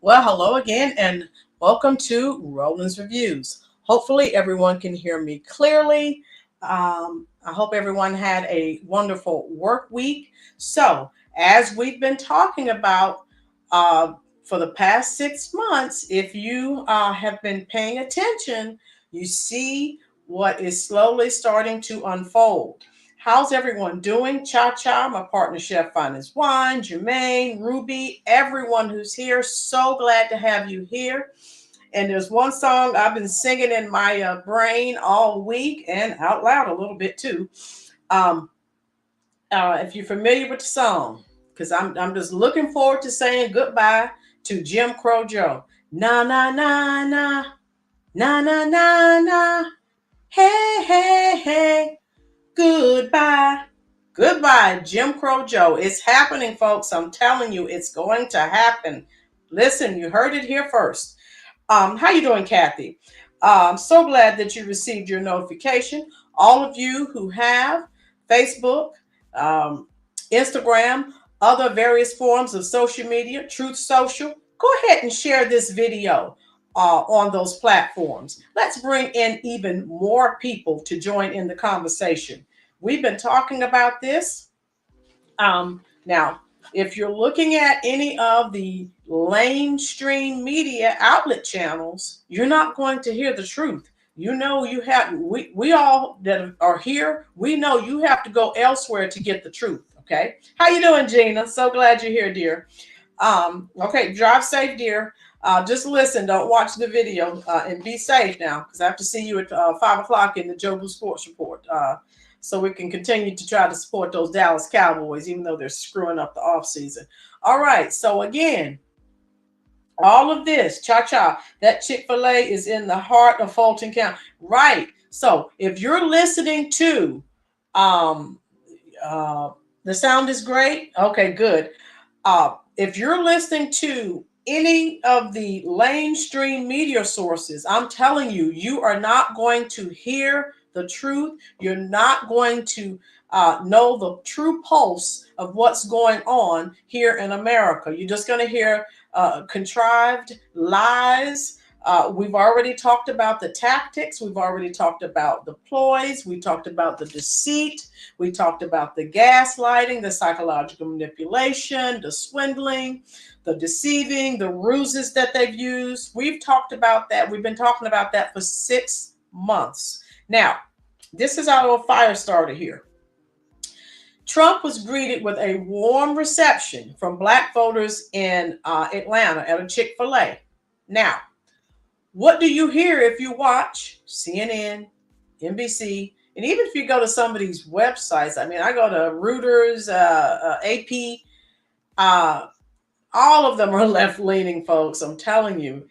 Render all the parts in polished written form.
Well, hello again, and welcome to Roland's Reviews. Hopefully, everyone can hear me clearly. I hope everyone had a wonderful work week. So, as we've been talking about uh, for the past 6 months, if you have been paying attention, you see what is slowly starting to unfold. How's everyone doing? Cha Cha, my partner, Chef Finest Wine, Jermaine, Ruby, everyone who's here. So glad to have you here. And there's one song I've been singing in my brain all week and out loud a little bit too. Um, if you're familiar with the song, because I'm just looking forward to saying goodbye to Jim Crow Joe. Na na na na na na na na. Hey hey hey. Goodbye. Goodbye, Jim Crow Joe. It's happening, folks. I'm telling you, it's going to happen. Listen, you heard it here first. How you doing, Kathy? I'm so glad that you received your notification. All of you who have Facebook, um, Instagram, other various forms of social media, Truth Social, go ahead and share this video on those platforms. Let's bring in even more people to join in the conversation. We've been talking about this. Now, if you're looking at any of the mainstream media outlet channels, you're not going to hear the truth. You know, we all that are here, we know you have to go elsewhere to get the truth. Okay. How you doing, Gina? So glad you're here, dear. Okay, drive safe, dear. Just listen, don't watch the video, and be safe now, because I have to see you at 5 o'clock in the Jobu Sports Report. So we can continue to try to support those Dallas Cowboys, even though they're screwing up the offseason. All right, so again, all of this, cha-cha, that Chick-fil-A is in the heart of Fulton County. Right. So if you're listening to, um, uh, the sound is great. Okay, good. If you're listening to any of the mainstream media sources, I'm telling you, you are not going to hear the truth. You're not going to know the true pulse of what's going on here in America. You're just going to hear contrived lies. We've already talked about the tactics. We've already talked about the ploys. We talked about the deceit. We talked about the gaslighting, the psychological manipulation, the swindling, the deceiving, the ruses that they've used. We've talked about that. We've been talking about that for 6 months. Now, this is our little fire starter here. Trump was greeted with a warm reception from black voters in Atlanta at a Chick-fil-A. Now, what do you hear if you watch CNN, NBC, and even if you go to some of these websites? I mean, I go to Reuters, AP, uh, all of them are left leaning, folks. I'm telling you.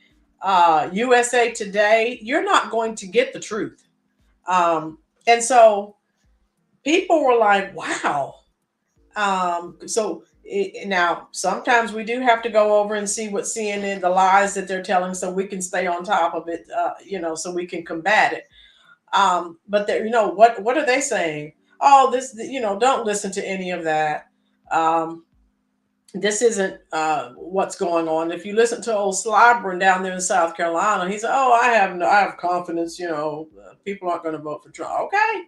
USA Today, you're not going to get the truth. And so people were like, wow. Now, sometimes we do have to go over and see what CNN, the lies that they're telling, so we can stay on top of it, so we can combat it. But what are they saying? Oh, this, don't listen to any of that. Um, this isn't what's going on. If you listen to old Slobberin down there in South Carolina, he said, "Oh, I have confidence. People aren't going to vote for Trump." Okay,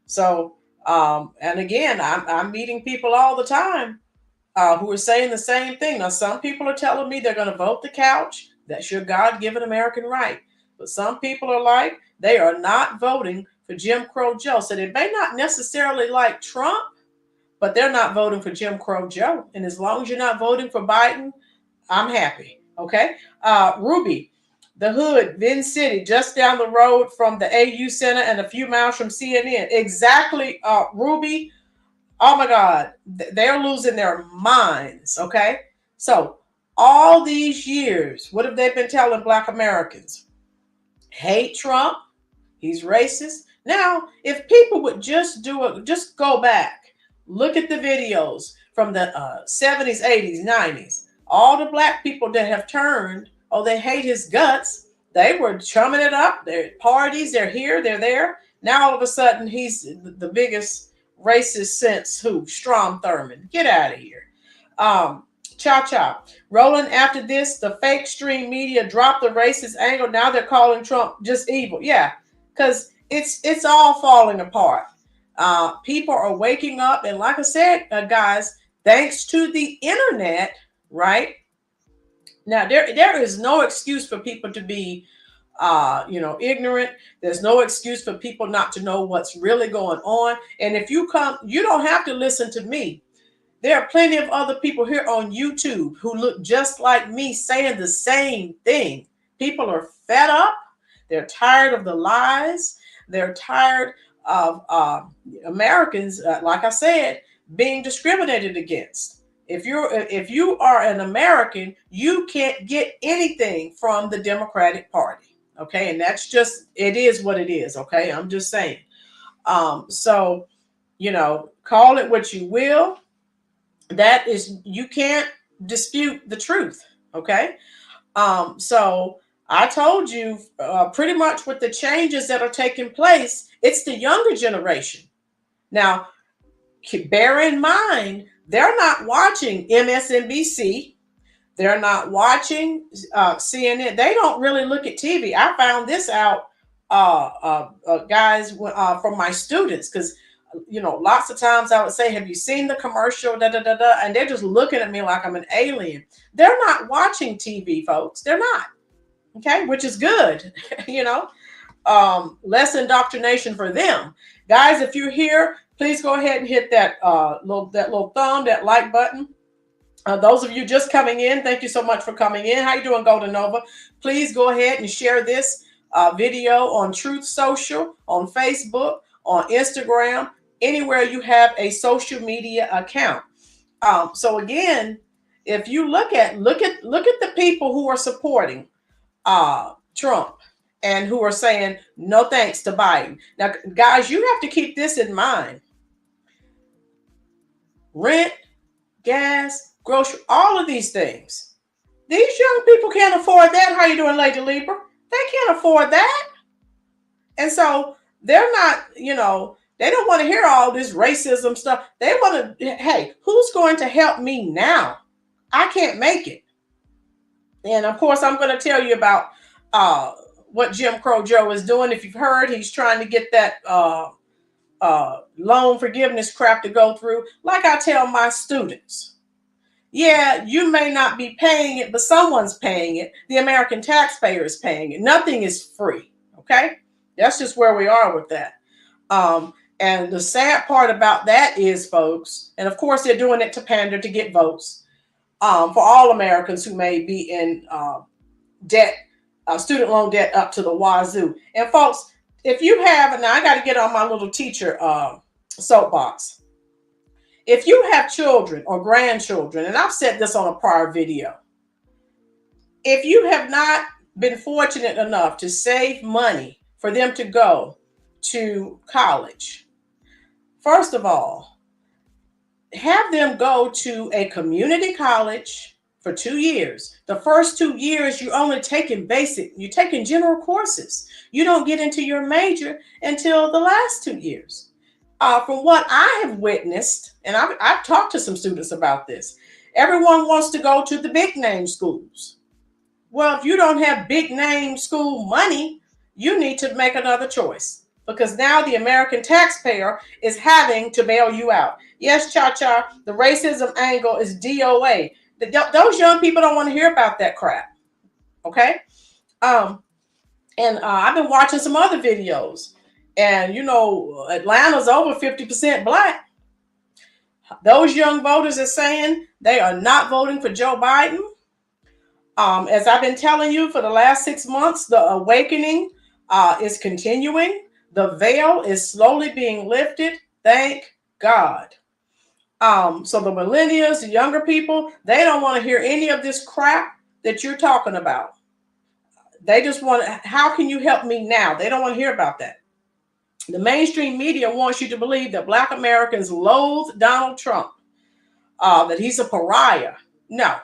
so and again, I'm meeting people all the time who are saying the same thing. Now, some people are telling me they're going to vote the couch. That's your God-given American right. But some people are like, they are not voting for Jim Crow Joe. So they may not necessarily like Trump, but they're not voting for Jim Crow Joe. And as long as you're not voting for Biden, I'm happy. Okay. Ruby, the hood, Vin City, just down the road from the AU Center and a few miles from CNN. Exactly, Ruby. Oh my God, they're losing their minds. Okay. So, all these years, what have they been telling Black Americans? Hate Trump. He's racist. Now, if people would just just go back, look at the videos from the 70s, 80s, 90s. All the black people that have turned, oh, they hate his guts. They were chumming it up. They're at parties. They're here. They're there. Now, all of a sudden, he's the biggest racist since who? Strom Thurmond. Get out of here. Um, Cha-cha. Rolling after this, the fake stream media dropped the racist angle. Now they're calling Trump just evil. Yeah, because it's all falling apart. People are waking up, and like I said, guys, thanks to the internet, right? Now there is no excuse for people to be ignorant. There's no excuse for people not to know what's really going on. And if you come, you don't have to listen to me. There are plenty of other people here on YouTube who look just like me saying the same thing. People are fed up. They're tired of the lies. They're tired of Americans, like I said, being discriminated against. If you are an American, you can't get anything from the Democratic Party. Okay, and that's just, it is what it is. Okay, I'm just saying. So, call it what you will. That is, you can't dispute the truth. Okay. So I told you pretty much with the changes that are taking place, it's the younger generation. Now, bear in mind, they're not watching MSNBC. They're not watching CNN. They don't really look at TV. I found this out, guys, from my students, because lots of times I would say, have you seen the commercial? Da, da, da, da. And they're just looking at me like I'm an alien. They're not watching TV, folks. They're not. Okay, which is good. Less indoctrination for them. Guys, if you're here, please go ahead and hit that little thumb, that like button. Those of you just coming in, thank you so much for coming in. How you doing, Golden Nova? Please go ahead and share this video on Truth Social, on Facebook, on Instagram, anywhere you have a social media account. So again, if you look at the people who are supporting Trump and who are saying no thanks to Biden. Now, guys, you have to keep this in mind. Rent, gas, grocery, all of these things. These young people can't afford that. How you doing, Lady Libra? They can't afford that. And so they're not, they don't want to hear all this racism stuff. They want to, hey, who's going to help me now? I can't make it. And of course, I'm going to tell you about what Jim Crow Joe is doing. If you've heard, he's trying to get that loan forgiveness crap to go through. Like I tell my students, yeah, you may not be paying it, but someone's paying it. The American taxpayer is paying it. Nothing is free. Okay. That's just where we are with that. And the sad part about that is, folks, and of course they're doing it to pander, to get votes for all Americans who may be in debt, student loan debt up to the wazoo. And folks, if you have, and now I got to get on my little teacher soapbox. If you have children or grandchildren, and I've said this on a prior video, if you have not been fortunate enough to save money for them to go to college, first of all, have them go to a community college for 2 years. The first 2 years, you're only taking you're taking general courses. You don't get into your major until the last 2 years. From what I have witnessed, and I've talked to some students about this, everyone wants to go to the big name schools. Well, if you don't have big name school money, you need to make another choice, because now the American taxpayer is having to bail you out. Yes, Cha-Cha, the racism angle is DOA. Those young people don't want to hear about that crap. Okay? And I've been watching some other videos. And, Atlanta's over 50% black. Those young voters are saying they are not voting for Joe Biden. As I've been telling you for the last 6 months, the awakening is continuing. The veil is slowly being lifted. Thank God. So the millennials, the younger people, they don't want to hear any of this crap that you're talking about. They just want, how can you help me now? They don't want to hear about that. The mainstream media wants you to believe that Black Americans loathe Donald Trump, that he's a pariah. No.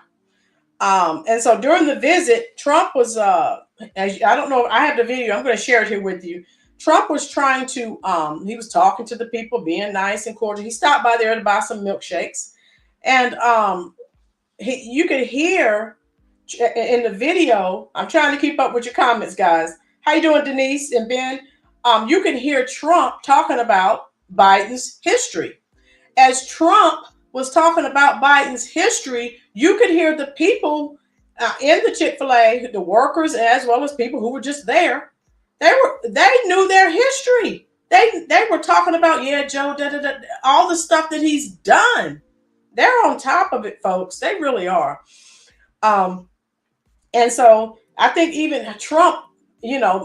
And so during the visit, Trump was, I don't know, I have the video, I'm going to share it here with you. Trump was trying to, he was talking to the people, being nice and cordial. He stopped by there to buy some milkshakes. And you could hear in the video. I'm trying to keep up with your comments, guys. How you doing, Denise and Ben? You can hear Trump talking about Biden's history. As Trump was talking about Biden's history, you could hear the people in the Chick-fil-A, the workers as well as people who were just there. They knew their history. They were talking about, yeah, Joe, all the stuff that he's done. They're on top of it, folks. They really are. Um, and so I think even Trump,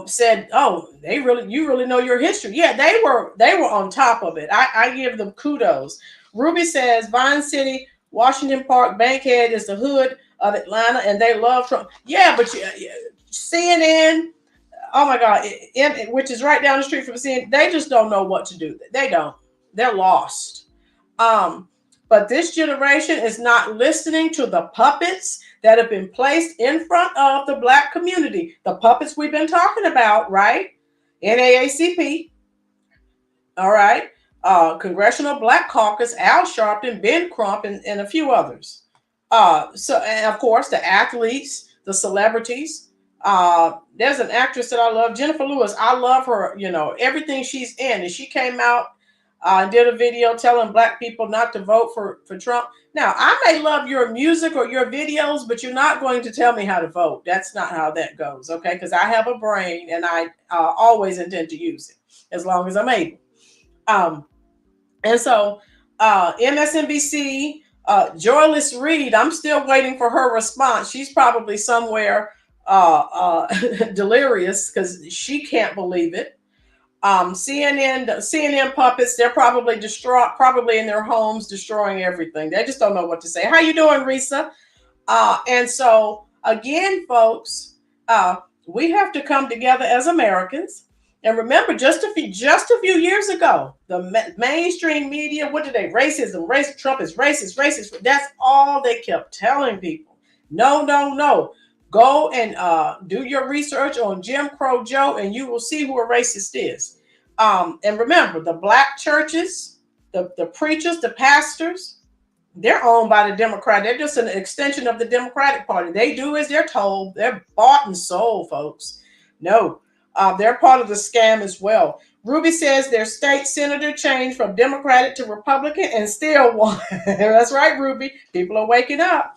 said, "Oh, you really know your history." Yeah, they were on top of it. I give them kudos. Ruby says, Vine City, Washington Park, Bankhead is the hood of Atlanta, and they love Trump. Yeah, but CNN, oh my God, which is right down the street from CNN, they just don't know what to do. They don't. They're lost. Um, but this generation is not listening to the puppets that have been placed in front of the Black community. The puppets we've been talking about, right? NAACP, all right? Congressional Black Caucus, Al Sharpton, Ben Crump, and a few others. And of course, the athletes, the celebrities. There's an actress that I love, Jennifer Lewis. I love her, everything she's in. And she came out did a video telling Black people not to vote for Trump. Now, I may love your music or your videos, but you're not going to tell me how to vote. That's not how that goes, okay? Because I have a brain and I always intend to use it as long as I'm able. And so MSNBC, Joyless Reed, I'm still waiting for her response. She's probably somewhere delirious because she can't believe it. CNN puppets, they're probably distraught, probably in their homes, destroying everything. They just don't know what to say. How you doing, Risa? And so again, folks, we have to come together as Americans. And remember, just a few years ago, the mainstream media, what did they? Racism, Trump is racist. That's all they kept telling people. No. Go and do your research on Jim Crow Joe, and you will see who a racist is. And remember, the Black churches, the preachers, the pastors, they're owned by the Democrat. They're just an extension of the Democratic Party. They do as they're told. They're bought and sold, folks. No, they're part of the scam as well. Ruby says their state senator changed from Democratic to Republican and still won. That's right, Ruby. People are waking up.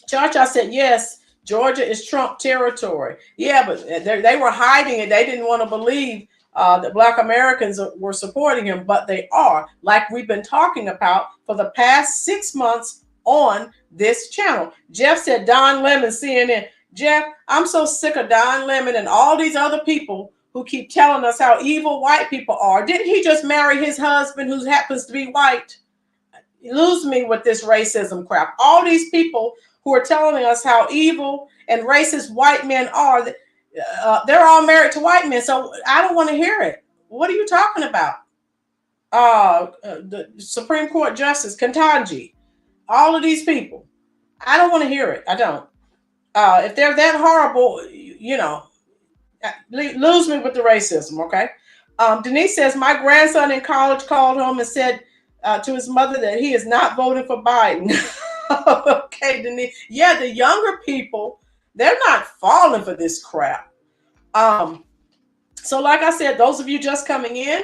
Cha-Cha said, yes, Georgia is Trump territory. Yeah, but they were hiding it. They didn't want to believe that Black Americans were supporting him, but they are, like we've been talking about for the past 6 months on this channel. Jeff said, Don Lemon, CNN. Jeff, I'm so sick of Don Lemon and all these other people who keep telling us how evil white people are. Didn't he just marry his husband who happens to be white? Lose me with this racism crap. All these people who are telling us how evil and racist white men are, they're all married to white men. So I don't want to hear it. What are you talking about? The Supreme Court Justice, Ketanji, all of these people. I don't want to hear it. I don't. If they're that horrible, lose me with the racism, okay? Denise says, my grandson in college called home and said to his mother that he is not voting for Biden. Okay, Denise. Yeah, the younger people, they're not falling for this crap. So like I said, those of you just coming in,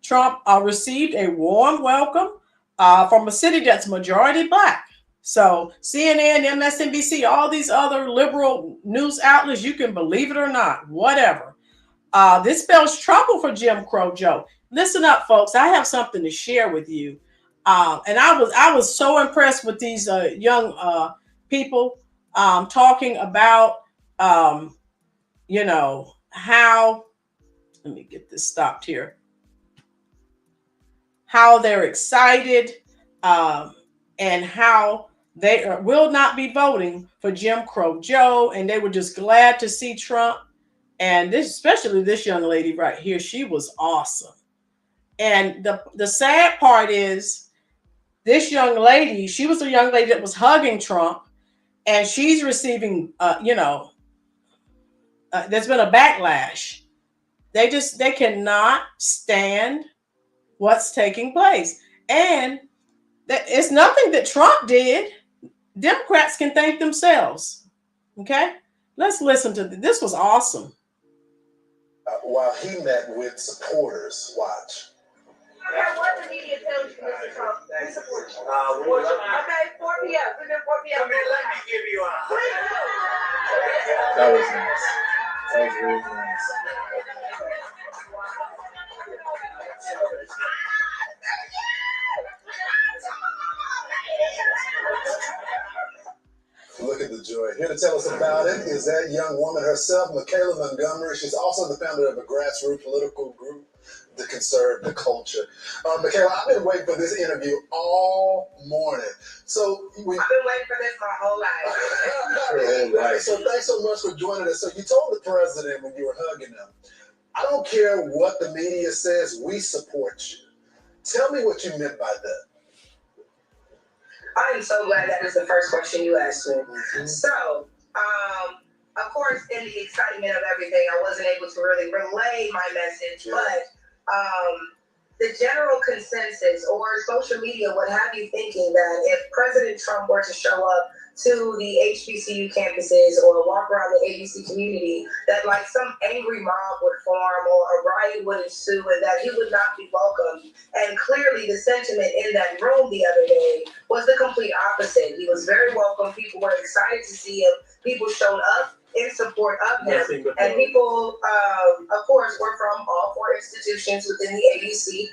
Trump received a warm welcome from a city that's majority Black. So CNN, MSNBC, all these other liberal news outlets, you can believe it or not, whatever. This spells trouble for Jim Crow Joe. Listen up, folks. I have something to share with you. And I was so impressed with these young people talking about, how, let me get this stopped here, how they're excited and how they will not be voting for Jim Crow Joe. And they were just glad to see Trump. And especially this young lady right here, she was awesome. And the sad part is, this young lady, she was a young lady that was hugging Trump, and she's receiving, there's been a backlash. They cannot stand what's taking place. And it's nothing that Trump did. Democrats can thank themselves. Okay? Let's listen to this. This was awesome. While he met with supporters, watch. What the media tells you, Mr. Trump, we support you. Okay, 4 p.m. We've been 4 p.m. Let me give you a. That was nice. That was really nice. Look at the joy. Here to tell us about it is that young woman herself, Michaela Montgomery. She's also the founder of a grassroots political group to conserve the culture. Michaela, I've been waiting for this interview all morning. So I've been waiting for this my whole life. Right. So thanks so much for joining us. So you told the president when you were hugging him, I don't care what the media says, we support you. Tell me what you meant by that. I am so glad that is the first question you asked me. Mm-hmm. So, of course, in the excitement of everything, I wasn't able to really relay my message, but the general consensus or social media would have you thinking that if President Trump were to show up to the HBCU campuses or walk around the ABC community, that like some angry mob would form or a riot would ensue and that he would not be welcome. And clearly the sentiment in that room the other day was the complete opposite. He was very welcome. People were excited to see him. People showed up in support of him. And people, of course, were from all 4 institutions within the ABC,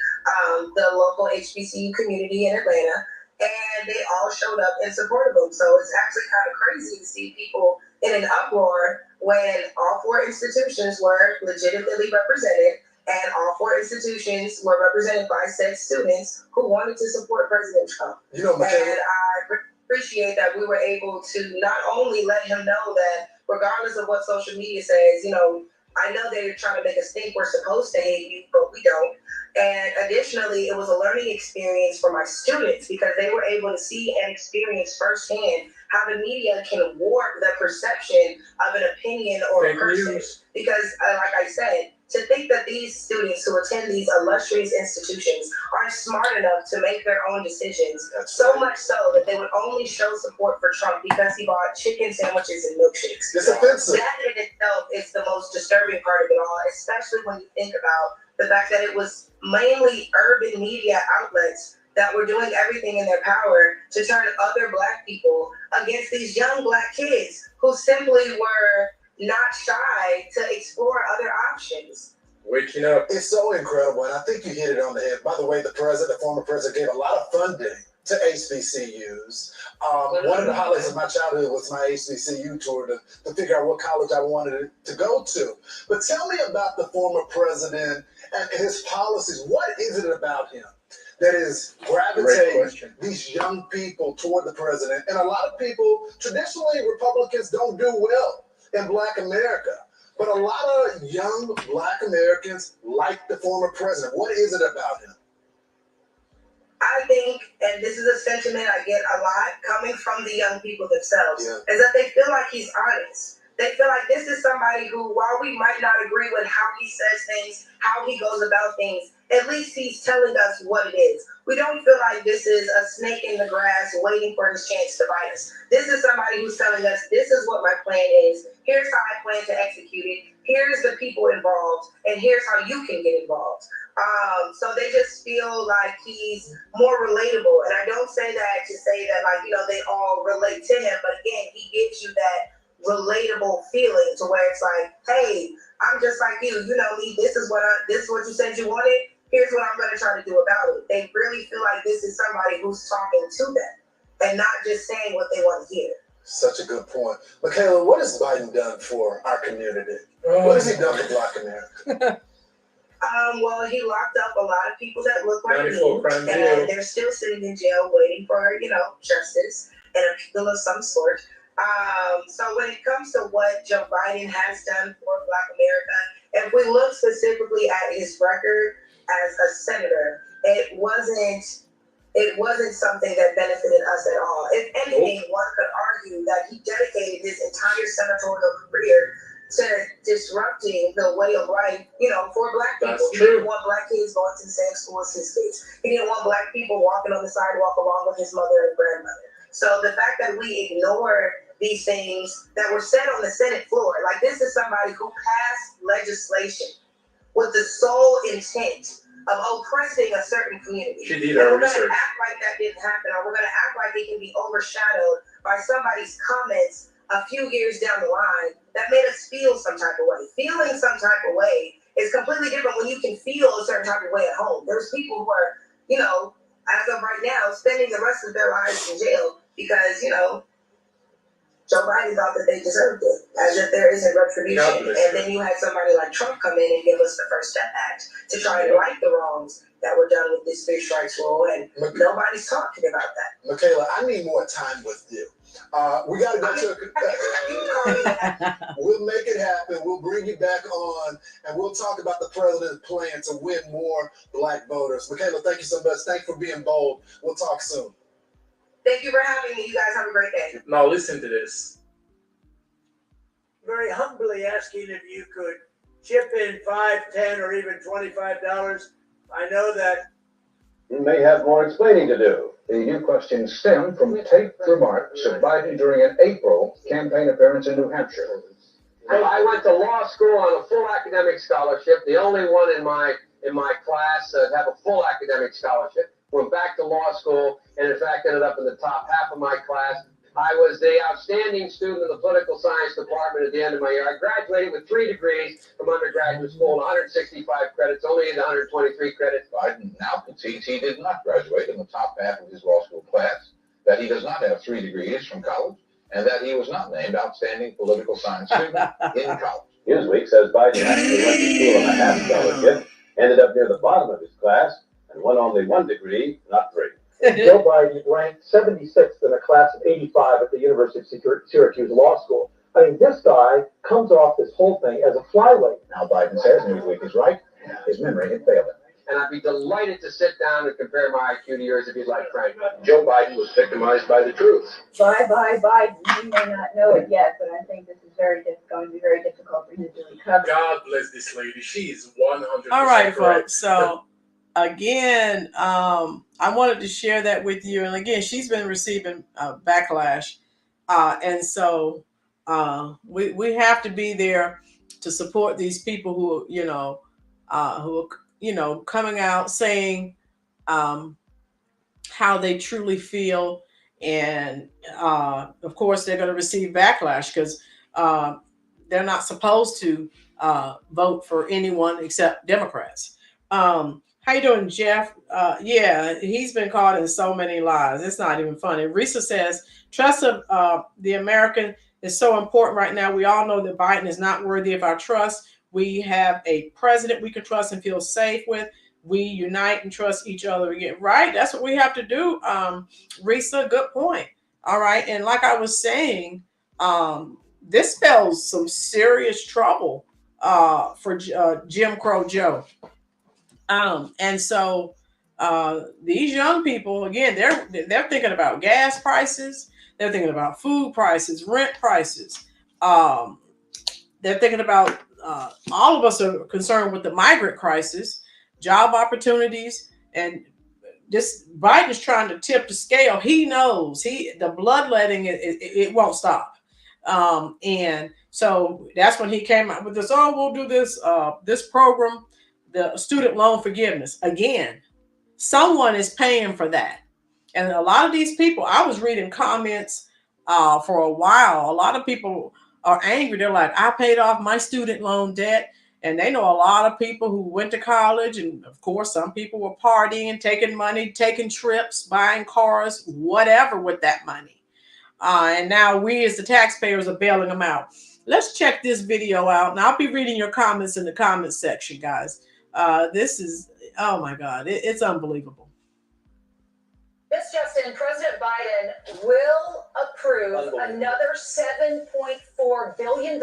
the local HBCU community in Atlanta. And they all showed up in support of him. So it's actually kind of crazy to see people in an uproar when all 4 institutions were legitimately represented and all 4 institutions were represented by said students who wanted to support President Trump. You know, Michaela, and I appreciate that we were able to not only let him know that regardless of what social media says, you know, I know they're trying to make us think we're supposed to hate you, but we don't. And additionally, it was a learning experience for my students because they were able to see and experience firsthand how the media can warp the perception of an opinion or a person. Because, like I said, to think that these students who attend these illustrious institutions are smart enough to make their own decisions, so much so that they would only show support for Trump because he bought chicken sandwiches and milkshakes. It's offensive. That in itself is the most disturbing part of it all, especially when you think about the fact that it was mainly urban media outlets that were doing everything in their power to turn other Black people against these young Black kids who simply were not shy to explore other options. Waking up. It's so incredible, and I think you hit it on the head. By the way, the former president, gave a lot of funding to HBCUs. One of the highlights of my childhood was my HBCU tour to figure out what college I wanted to go to. But tell me about the former president and his policies. What is it about him that is gravitating these young people toward the president? And a lot of people, traditionally, Republicans don't do well in Black America. But a lot of young Black Americans like the former president. What is it about him? I think, and this is a sentiment I get a lot coming from the young people themselves, is that they feel like he's honest. They feel like this is somebody who, while we might not agree with how he says things, how he goes about things, at least he's telling us what it is. We don't feel like this is a snake in the grass waiting for his chance to bite us. This is somebody who's telling us, this is what my plan is. Here's how I plan to execute it. Here's the people involved. And here's how you can get involved. So they just feel like he's more relatable. And I don't say that to say that, like, you know, they all relate to him. But again, he gives you that relatable feeling to where it's like, hey, I'm just like you. You know me. This is what you said you wanted. Here's what I'm going to try to do about it. They really feel like this is somebody who's talking to them and not just saying what they want to hear. Such a good point. Michaela, what has Biden done for our community? What has he done for Black America? Well, he locked up a lot of people that look like me, and they're still sitting in jail waiting for, you know, justice and appeal of some sort. So when it comes to what Joe Biden has done for Black America, if we look specifically at his record as a senator, it wasn't something that benefited us at all. If anything, one could argue that he dedicated his entire senatorial career to disrupting the way of life, you know, for Black people. He didn't want Black kids going to the same school as his kids. He didn't want Black people walking on the sidewalk along with his mother and grandmother. So the fact that we ignore these things that were said on the Senate floor, like this is somebody who passed legislation with the sole intent of oppressing a certain community. She did and her we're research. going to act like that didn't happen, or we're going to act like it can be overshadowed by somebody's comments a few years down the line that made us feel some type of way. Feeling some type of way is completely different when you can feel a certain type of way at home. There's people who are, you know, as of right now, spending the rest of their lives in jail because, you know, Joe Biden thought that they deserved it, as if there isn't retribution. And then you had somebody like Trump come in and give us the First Step Act to try and right the wrongs that were done with this three strikes rule, and nobody's talking about that. Michaela, I need more time with you. We got to go to We'll make it happen. We'll bring you back on, and we'll talk about the president's plan to win more black voters. Michaela, thank you so much. Thanks for being bold. We'll talk soon. Thank you for having me. You guys have a great day. Now listen to this. Very humbly asking if you could chip in $5, $10, or even $25. I know that You may have more explaining to do. The new questions stem from taped remarks of Biden during an April campaign appearance in New Hampshire. Well, I went to law school on a full academic scholarship, the only one in my class that have a full academic scholarship. Went back to law school, and in fact ended up in the top half of my class. I was the outstanding student in the political science department at the end of my year. I graduated with 3 degrees from undergraduate school, 165 credits, only in 123 credits. Biden now concedes he did not graduate in the top half of his law school class, that he does not have 3 degrees from college, and that he was not named outstanding political science student in college. Newsweek says Biden actually went to school on a half scholarship, ended up near the bottom of his class, and won only 1 degree, not 3. Joe Biden ranked 76th in a class of 85 at the University of Syracuse Law School. I mean, this guy comes off this whole thing as a flyweight. Now Biden says Newsweek is right. His memory had failed him. And I'd be delighted to sit down and compare my IQ to yours if you'd like, Frank. Joe Biden was victimized by the truth. Bye, Biden. You may not know it yet, but I think this is going to be very difficult for him to recover. God bless this lady. She is 100%. All right, correct. folks. So again, I wanted to share that with you. And again, she's been receiving backlash. And so we have to be there to support these people who, who are coming out saying how they truly feel. And of course, they're going to receive backlash because they're not supposed to vote for anyone except Democrats. How you doing, Jeff? Yeah, he's been caught in so many lies. It's not even funny. Risa says, trust of the American is so important right now. We all know that Biden is not worthy of our trust. We have a president we can trust and feel safe with. We unite and trust each other again. Right? That's what we have to do. Risa, good point. All right. And like I was saying, this spells some serious trouble for Jim Crow Joe. And so these young people, again, they're thinking about gas prices. They're thinking about food prices, rent prices. They're thinking about all of us are concerned with the migrant crisis, job opportunities, and this Biden's trying to tip the scale. He knows the bloodletting it won't stop. And so that's when he came out with this. Oh, we'll do this program. The student loan forgiveness. Again, someone is paying for that. And a lot of these people, I was reading comments for a while. A lot of people are angry. They're like, I paid off my student loan debt. And they know a lot of people who went to college. And of course, some people were partying, taking money, taking trips, buying cars, whatever with that money. And now we as the taxpayers are bailing them out. Let's check this video out. And I'll be reading your comments in the comments section, guys. This is, oh my God, it's unbelievable. Yes, Justin, President Biden will approve another $7.4 billion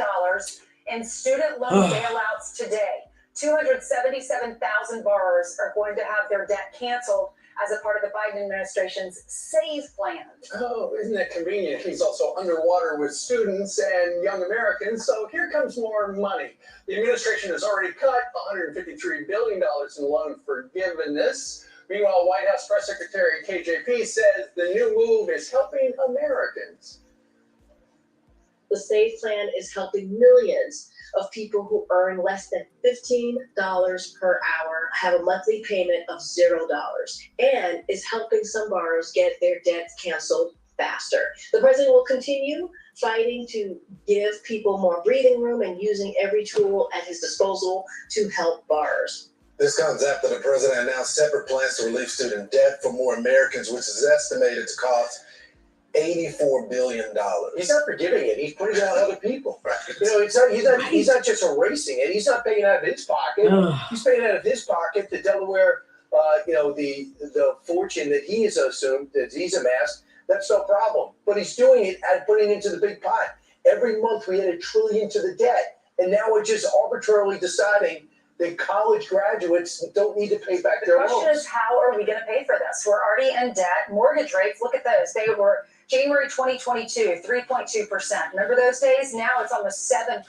in student loan bailouts today. 277,000 borrowers are going to have their debt canceled as a part of the Biden administration's SAVE plan. Oh, isn't that convenient? He's also underwater with students and young Americans, so here comes more money. The administration has already cut $153 billion in loan forgiveness. Meanwhile, White House Press Secretary KJP says the new move is helping Americans. The SAVE plan is helping millions of people who earn less than $15 per hour, have a monthly payment of $0, and is helping some borrowers get their debts canceled faster. The president will continue fighting to give people more breathing room and using every tool at his disposal to help borrowers. This comes after the president announced separate plans to relieve student debt for more Americans, which is estimated to cost $84 billion. He's not forgiving it. He's putting it on other people. You know, he's not just erasing it. He's not paying out of his pocket. He's paying out of his pocket the Delaware, the fortune that he has assumed that he's amassed. That's no problem. But he's doing it and putting it into the big pot. Every month we add $1 trillion to the debt, and now we're just arbitrarily deciding that college graduates don't need to pay back their loans. The question is, how are we going to pay for this? We're already in debt. Mortgage rates, look at those. They were January 2022, 3.2%. Remember those days? Now it's almost 7%.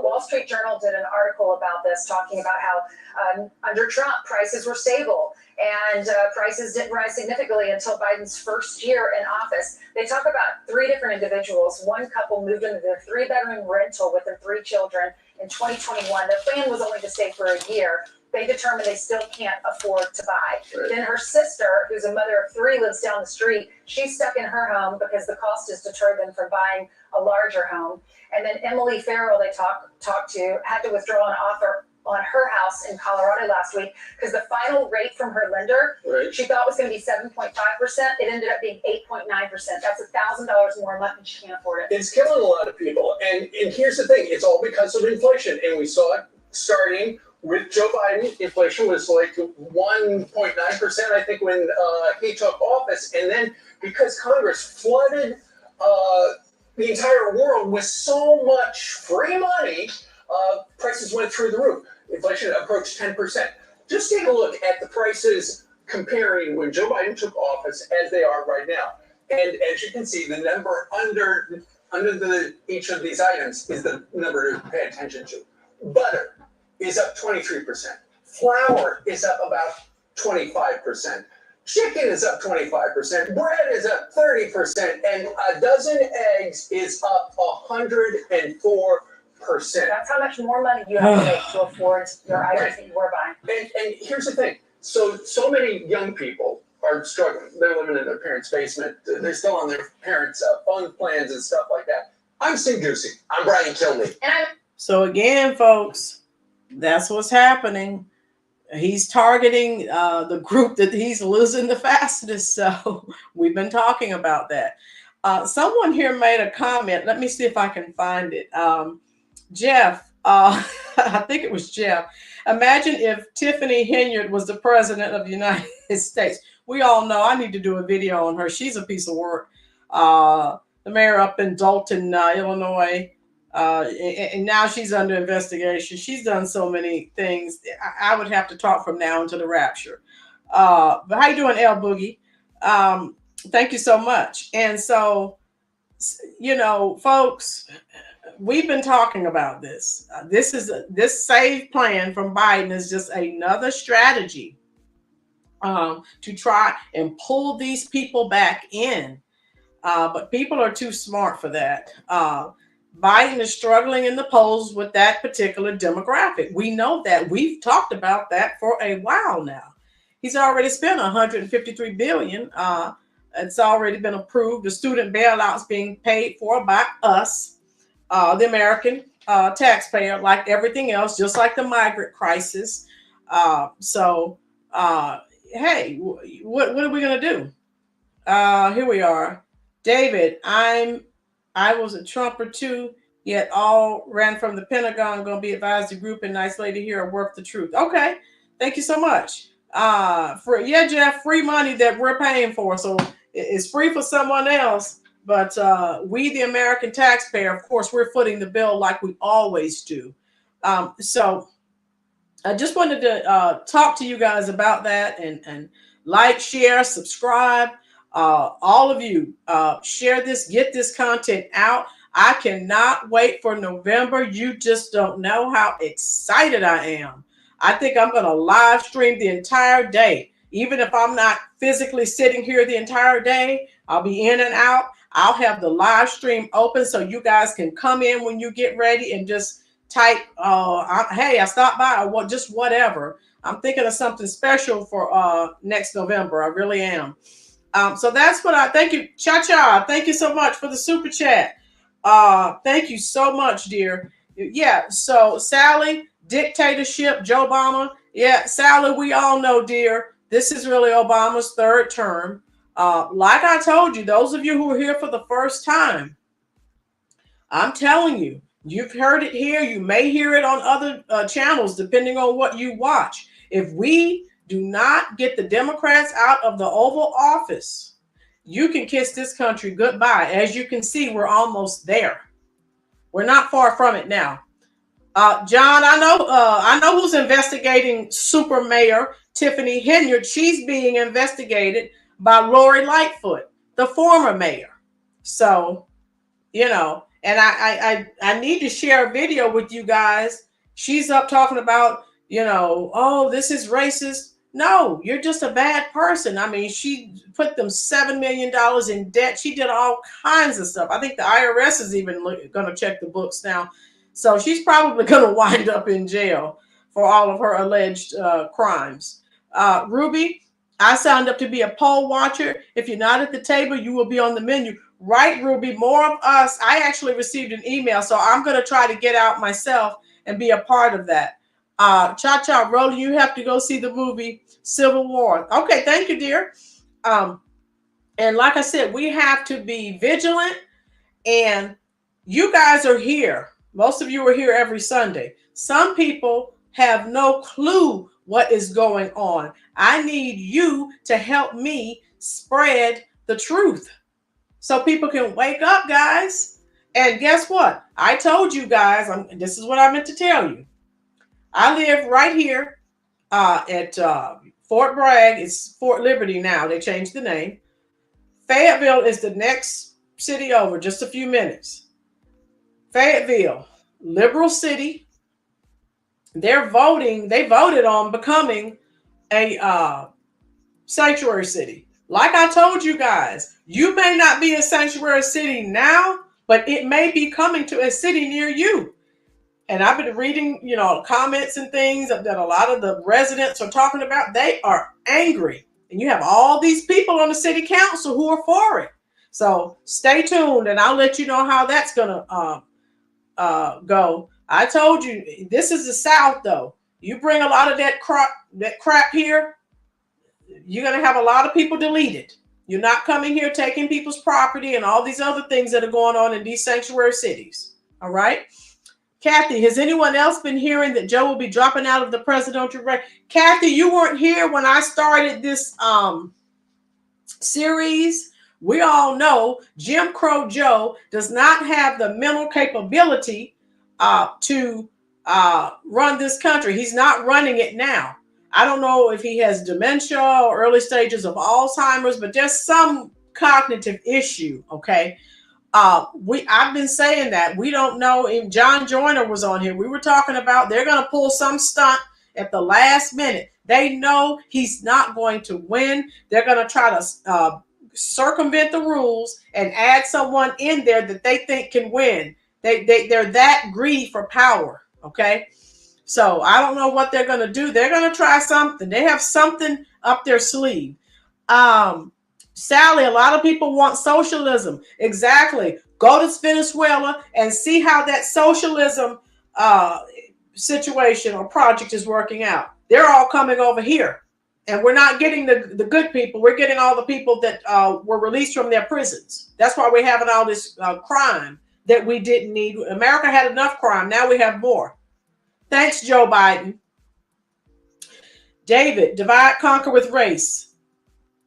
Wall Street Journal did an article about this, talking about how under Trump, prices were stable and prices didn't rise significantly until Biden's first year in office. They talk about 3 different individuals. One couple moved into their 3-bedroom rental with their 3 children in 2021. Their plan was only to stay for a year. They determined they still can't afford to buy. Right. Then her sister, who's a mother of 3, lives down the street. She's stuck in her home because the cost has deterred them from buying a larger home. And then Emily Farrell, they talked to, had to withdraw an offer on her house in Colorado last week because the final rate from her lender, she thought was going to be 7.5%. It ended up being 8.9%. That's $1,000 more a month, and she can't afford it. It's killing a lot of people. And here's the thing: it's all because of inflation, and we saw it starting with Joe Biden. Inflation was like 1.9%, I think, when he took office, and then because Congress flooded the entire world with so much free money, prices went through the roof. Inflation approached 10%. Just take a look at the prices comparing when Joe Biden took office as they are right now. And as you can see, the number under each of these items is the number to pay attention to. Butter is up 23%. Flour is up about 25%. Chicken is up 25%. Bread is up 30%. And a dozen eggs is up 104%. That's how much more money you have to make to afford your items that you were buying. And here's the thing. So many young people are struggling. They're living in their parents' basement. They're still on their parents' phone plans and stuff like that. I'm Steve Ducey. I'm Brian Kilmeade. So again, folks, that's what's happening. He's targeting the group that he's losing the fastest. So we've been talking about that. Someone here made a comment. Let me see if I can find it. Jeff, I think it was Jeff. Imagine if Tiffany Henyard was the president of the United States. We all know I need to do a video on her. She's a piece of work. The mayor up in Dalton, Illinois, and now she's under investigation. She's done so many things. I would have to talk from now until the rapture. But how you doing, El Boogie? Thank you so much. And so, you know, folks, we've been talking about this. This SAVE plan from Biden is just another strategy to try and pull these people back in. But people are too smart for that. Biden is struggling in the polls with that particular demographic. We know that. We've talked about that for a while now. He's already spent $153 billion. It's already been approved. The student bailouts being paid for by us, the American taxpayer, like everything else, just like the migrant crisis. Hey, what are we gonna do? Here we are. David, I was a Trumper too, yet all ran from the Pentagon. Gonna be advised the group and nice lady here are worth the truth. Okay, thank you so much. Jeff, free money that we're paying for, so it's free for someone else. But we, the American taxpayer, of course, we're footing the bill like we always do. So I just wanted to talk to you guys about that and like, share, subscribe. All of you share this, get this content out. I cannot wait for November. You just don't know how excited I am. I think I'm going to live stream the entire day. Even if I'm not physically sitting here the entire day, I'll be in and out. I'll have the live stream open so you guys can come in when you get ready and just type, hey, I stopped by, or what, just whatever. I'm thinking of something special for next November. I really am. So that's what I thank you, Cha. Thank you so much for the super chat. Thank you so much, dear. Yeah. So Sally, dictatorship, Joe Obama. Yeah, Sally, we all know, dear, this is really Obama's third term. Like I told you, those of you who are here for the first time, I'm telling you, you've heard it here. You may hear it on other channels, depending on what you watch. If we do not get the Democrats out of the Oval Office, you can kiss this country goodbye. As you can see, we're almost there. We're not far from it now. John, I know who's investigating Super Mayor Tiffany Henyard. She's being investigated by Lori Lightfoot, the former mayor. So, you know, and I need to share a video with you guys. She's up talking about, you know, oh, this is racist. No, you're just a bad person. I mean, she put them $7 million in debt. She did all kinds of stuff. I think the IRS is even going to check the books now. So she's probably going to wind up in jail for all of her alleged crimes. Ruby, I signed up to be a poll watcher. If you're not at the table, you will be on the menu. Right, Ruby, more of us. I actually received an email, so I'm going to try to get out myself and be a part of that. Cha, Roland, you have to go see the movie Civil War. Okay, thank you, dear. And like I said, we have to be vigilant, and you guys are here. Most of you are here every Sunday. Some people have no clue what is going on. I need you to help me spread the truth so people can wake up, guys. And guess what? I told you guys, this is what I meant to tell you. I live right here at Fort Bragg. It's Fort Liberty now. They changed the name. Fayetteville is the next city over, just a few minutes. Fayetteville, liberal city. They voted on becoming a sanctuary city. Like I told you guys, you may not be a sanctuary city now, but it may be coming to a city near you. And I've been reading, you know, comments and things that a lot of the residents are talking about. They are angry. And you have all these people on the city council who are for it. So stay tuned and I'll let you know how that's going to go. I told you, this is the South, though. You bring a lot of that crap here, you're going to have a lot of people deleted. You're not coming here taking people's property and all these other things that are going on in these sanctuary cities. All right. Kathy, has anyone else been hearing that Joe will be dropping out of the presidential race? Kathy, you weren't here when I started this series. We all know Jim Crow Joe does not have the mental capability to run this country. He's not running it now. I don't know if he has dementia or early stages of Alzheimer's, but there's some cognitive issue, okay? I've been saying that. We don't know. If John Joyner was on here, we were talking about they're going to pull some stunt at the last minute. They know he's not going to win. They're going to try to circumvent the rules and add someone in there that they think can win. They're that greedy for power, okay? So I don't know what they're going to do. They're going to try something. They have something up their sleeve. Sally, a lot of people want socialism. Exactly. Go to Venezuela and see how that socialism situation or project is working out. They're all coming over here. And we're not getting the good people. We're getting all the people that were released from their prisons. That's why we're having all this crime that we didn't need. America had enough crime. Now we have more. Thanks, Joe Biden. David, divide, conquer with race.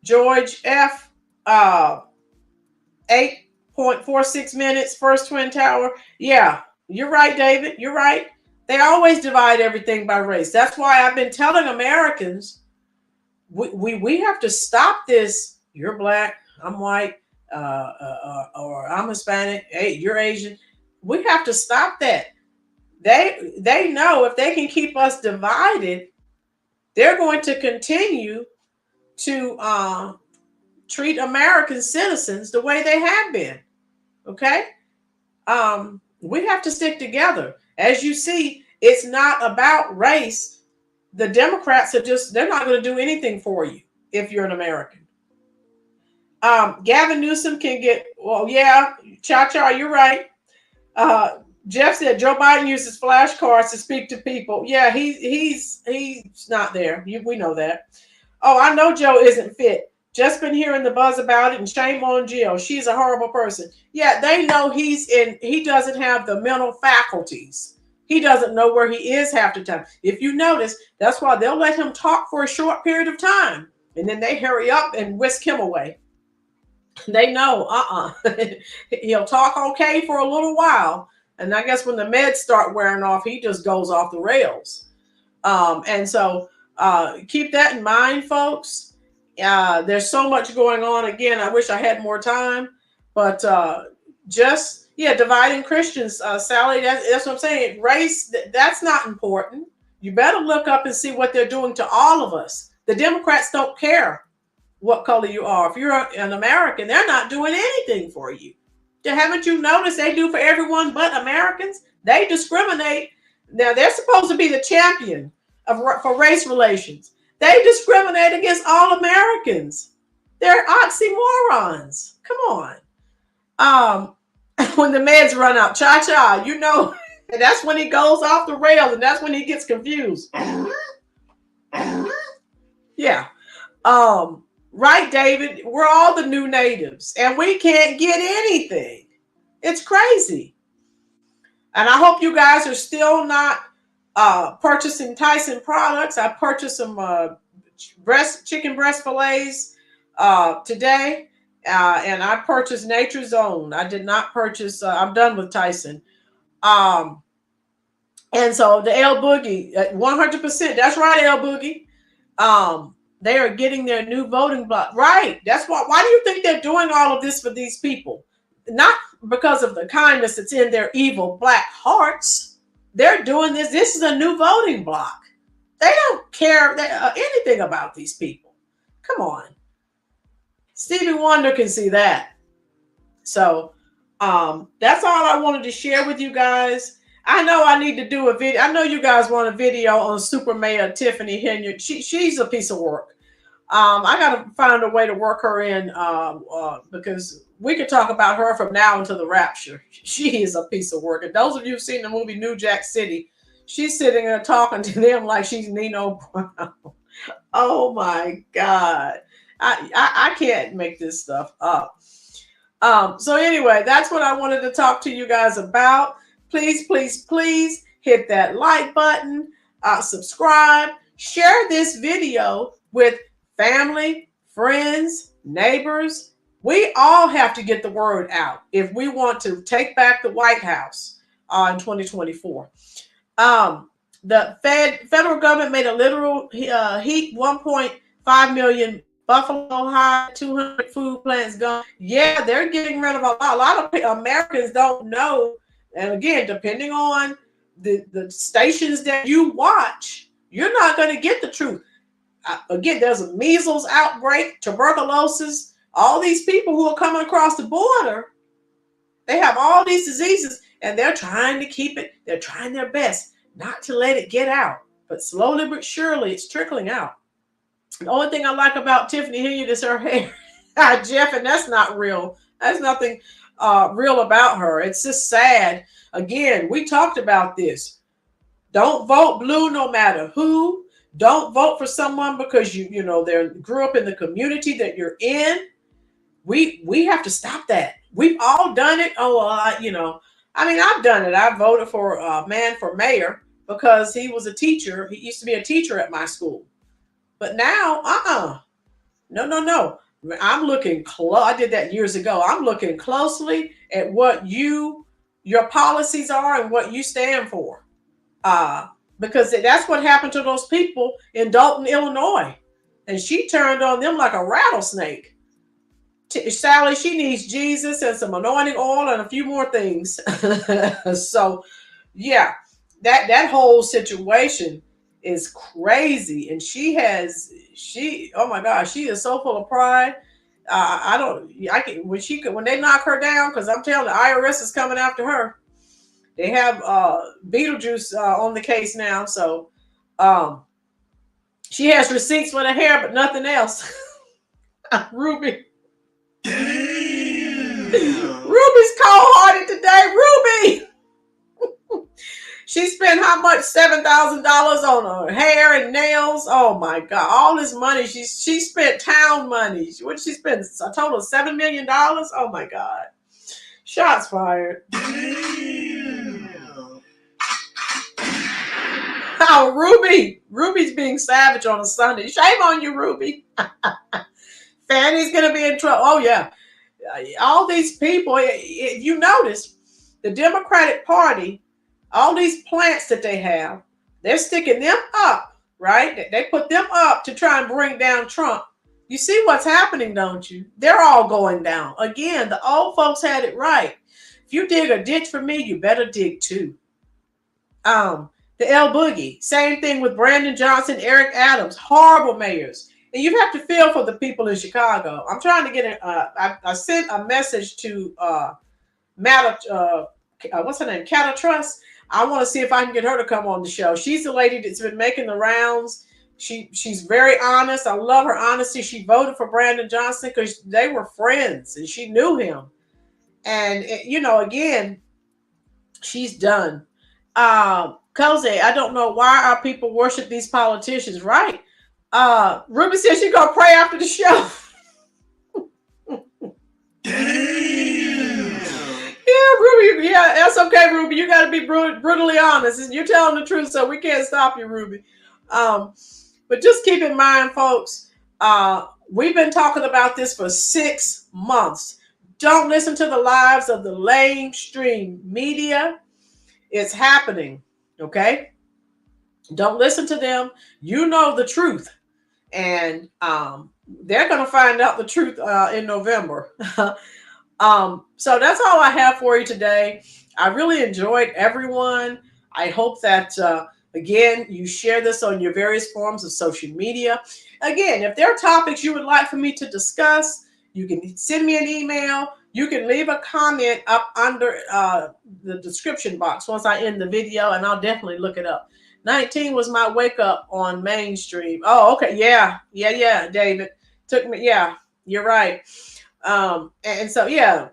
George F. 8.46 minutes, first Twin Tower. Yeah, you're right, David. You're right. They always divide everything by race. That's why I've been telling Americans, we have to stop this. You're black, I'm white, or I'm Hispanic. Hey, you're Asian. We have to stop that. They know if they can keep us divided, they're going to continue to treat American citizens the way they have been. Okay? We have to stick together. As you see, it's not about race. The Democrats they're not going to do anything for you if you're an American. Gavin Newsom can get, well, yeah, Cha-Cha, you're right. Jeff said Joe Biden uses flashcards to speak to people. Yeah, he's not there. We know that. Oh, I know Joe isn't fit. Just been hearing the buzz about it, and shame on Jill. She's a horrible person. Yeah, they know he doesn't have the mental faculties. He doesn't know where he is half the time. If you notice, that's why they'll let him talk for a short period of time, and then they hurry up and whisk him away. They know, he'll talk okay for a little while. And I guess when the meds start wearing off, he just goes off the rails. And so keep that in mind, folks. There's so much going on. Again, I wish I had more time, but dividing Christians, Sally, that's what I'm saying. Race, that's not important. You better look up and see what they're doing to all of us. The Democrats don't care what color you are. If you're an American, they're not doing anything for you. Haven't you noticed they do for everyone but Americans? They discriminate. Now, they're supposed to be the champion for race relations. They discriminate against all Americans. They're oxymorons. Come on. When the meds run out, Cha-Cha, you know, that's when he goes off the rails, and that's when he gets confused. Yeah. Right, David? We're all the new natives, and we can't get anything. It's crazy. And I hope you guys are still not purchasing Tyson products. I purchased some chicken breast fillets today, and I purchased Nature's Own. I did not purchase, I'm done with Tyson. And so the El Boogie, 100%, that's right, El Boogie. They are getting their new voting bloc. Right. That's why do you think they're doing all of this for these people? Not because of the kindness that's in their evil black hearts. They're doing this. This is a new voting bloc. They don't care anything about these people. Come on. Stevie Wonder can see that. So that's all I wanted to share with you guys. I know I need to do a video. I know you guys want a video on Super Mayor Tiffany Henyard. She's a piece of work. I got to find a way to work her in because we could talk about her from now until the rapture. She is a piece of work. And those of you who've seen the movie New Jack City, she's sitting there talking to them like she's Nino Brown. Oh my God. I can't make this stuff up. So anyway, that's what I wanted to talk to you guys about. Please, please, please hit that like button, subscribe, share this video with family, friends, neighbors. We all have to get the word out if we want to take back the White House in 2024. The federal government made a literal heat 1.5 million Buffalo High, 200 food plants gone. Yeah, they're getting rid of a lot of Americans don't know. And again, depending on the stations that you watch, you're not going to get the truth. Again, there's a measles outbreak, tuberculosis, all these people who are coming across the border, they have all these diseases and they're trying to keep it. They're trying their best not to let it get out. But slowly but surely, it's trickling out. The only thing I like about Tiffany Henyard is her hair. Jeff, and that's not real. There's nothing real about her. It's just sad. Again, we talked about this. Don't vote blue no matter who. Don't vote for someone because you know they grew up in the community that you're in. We have to stop that. We've all done it. I've done it. I voted for a man for mayor because he was a teacher. He used to be a teacher at my school. But now, no. I'm looking close. I did that years ago. I'm looking closely at what your policies are and what you stand for. Because that's what happened to those people in Dalton, Illinois. And she turned on them like a rattlesnake. Sally, she needs Jesus and some anointing oil and a few more things. So, yeah, that whole situation is crazy, and oh my gosh, she is so full of pride. When they knock her down, because I'm telling the IRS is coming after her. They have Beetlejuice on the case now, so she has receipts for the hair, but nothing else. Ruby. Ruby's cold-hearted today. Ruby. She spent how much? $7,000 on her hair and nails. Oh my God! All this money. She spent town money. What did she spend? A total of $7 million. Oh my God! Shots fired. Oh, Ruby's being savage on a Sunday. Shame on you, Ruby. Fanny's gonna be in trouble. Oh yeah, all these people. If you notice, the Democratic Party. All these plants that they have, they're sticking them up, right? They put them up to try and bring down Trump. You see what's happening, don't you? They're all going down. Again, the old folks had it right. If you dig a ditch for me, you better dig two. The El Boogie, same thing with Brandon Johnson, Eric Adams, horrible mayors. And you have to feel for the people in Chicago. I'm trying to get I sent a message to what's her name? Cattle Trust. I want to see if I can get her to come on the show. She's the lady that's been making the rounds. She's very honest. I love her honesty. She voted for Brandon Johnson because they were friends and she knew him. And again, she's done. Cozy, I don't know why our people worship these politicians, right? Ruby says she's gonna pray after the show. Yeah, Ruby. Yeah, that's okay, Ruby. You got to be brutally honest. You're telling the truth, so we can't stop you, Ruby. But just keep in mind, folks, we've been talking about this for 6 months. Don't listen to the lies of the lamestream media. It's happening, okay? Don't listen to them. You know the truth. And they're going to find out the truth in November. So that's all I have for you today. I really enjoyed everyone. I hope that, again, you share this on your various forms of social media. Again, if there are topics you would like for me to discuss, you can send me an email. You can leave a comment up under the description box once I end the video, and I'll definitely look it up. 19 was my wake up on mainstream. Oh, okay. Yeah, David. Took me. Yeah, you're right. And so, yeah,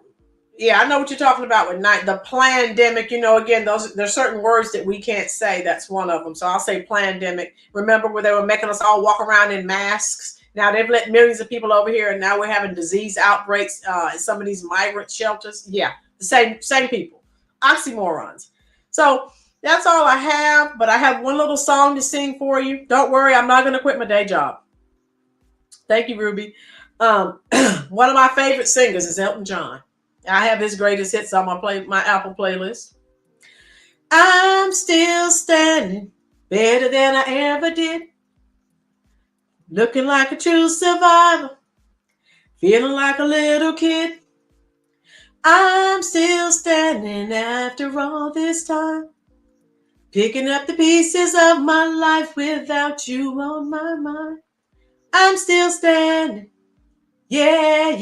I know what you're talking about with the plandemic. Again, there's certain words that we can't say. That's one of them. So I'll say plandemic. Remember where they were making us all walk around in masks? Now they've let millions of people over here, and now we're having disease outbreaks in some of these migrant shelters. Yeah, the same people. Oxymorons. So that's all I have. But I have one little song to sing for you. Don't worry, I'm not going to quit my day job. Thank you, Ruby. One of my favorite singers is Elton John. I have his greatest hits on my Apple playlist. I'm still standing better than I ever did. Looking like a true survivor. Feeling like a little kid. I'm still standing after all this time. Picking up the pieces of my life without you on my mind. I'm still standing. Yeah.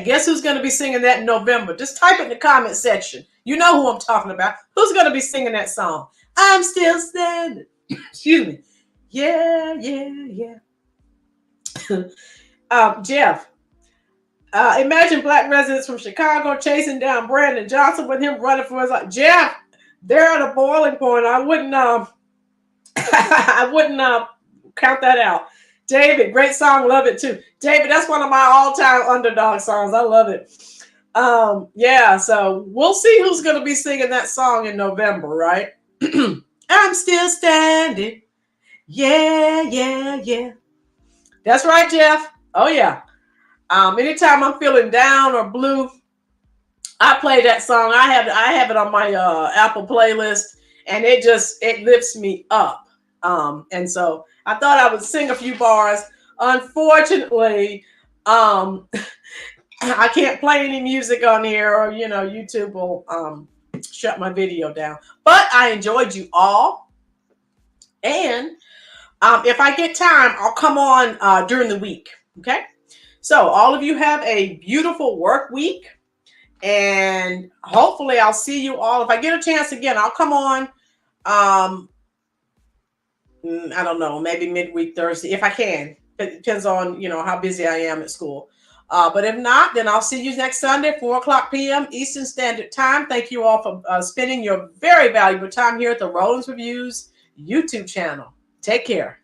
Guess who's going to be singing that in November? Just type it in the comment section. You know who I'm talking about. Who's going to be singing that song? I'm still standing. Excuse me. Yeah. Jeff, imagine black residents from Chicago chasing down Brandon Johnson with him running for his life. Jeff, they're at a boiling point. I wouldn't count that out. David, great song. Love it too. David, that's one of my all-time underdog songs. I love it. Yeah, so we'll see who's going to be singing that song in November, right? I'm still standing. Yeah. That's right, Jeff. Oh, yeah. Anytime I'm feeling down or blue, I play that song. I have it on my Apple playlist, and it lifts me up. And so I thought I would sing a few bars. Unfortunately, I can't play any music on here, or YouTube will shut my video down. But I enjoyed you all. And if I get time, I'll come on during the week. Okay. So all of you have a beautiful work week. And hopefully I'll see you all. If I get a chance again, I'll come on. I don't know, maybe midweek Thursday, if I can. It depends on, how busy I am at school. But if not, then I'll see you next Sunday, 4:00 p.m. Eastern Standard Time. Thank you all for spending your very valuable time here at the Rollins Reviews YouTube channel. Take care.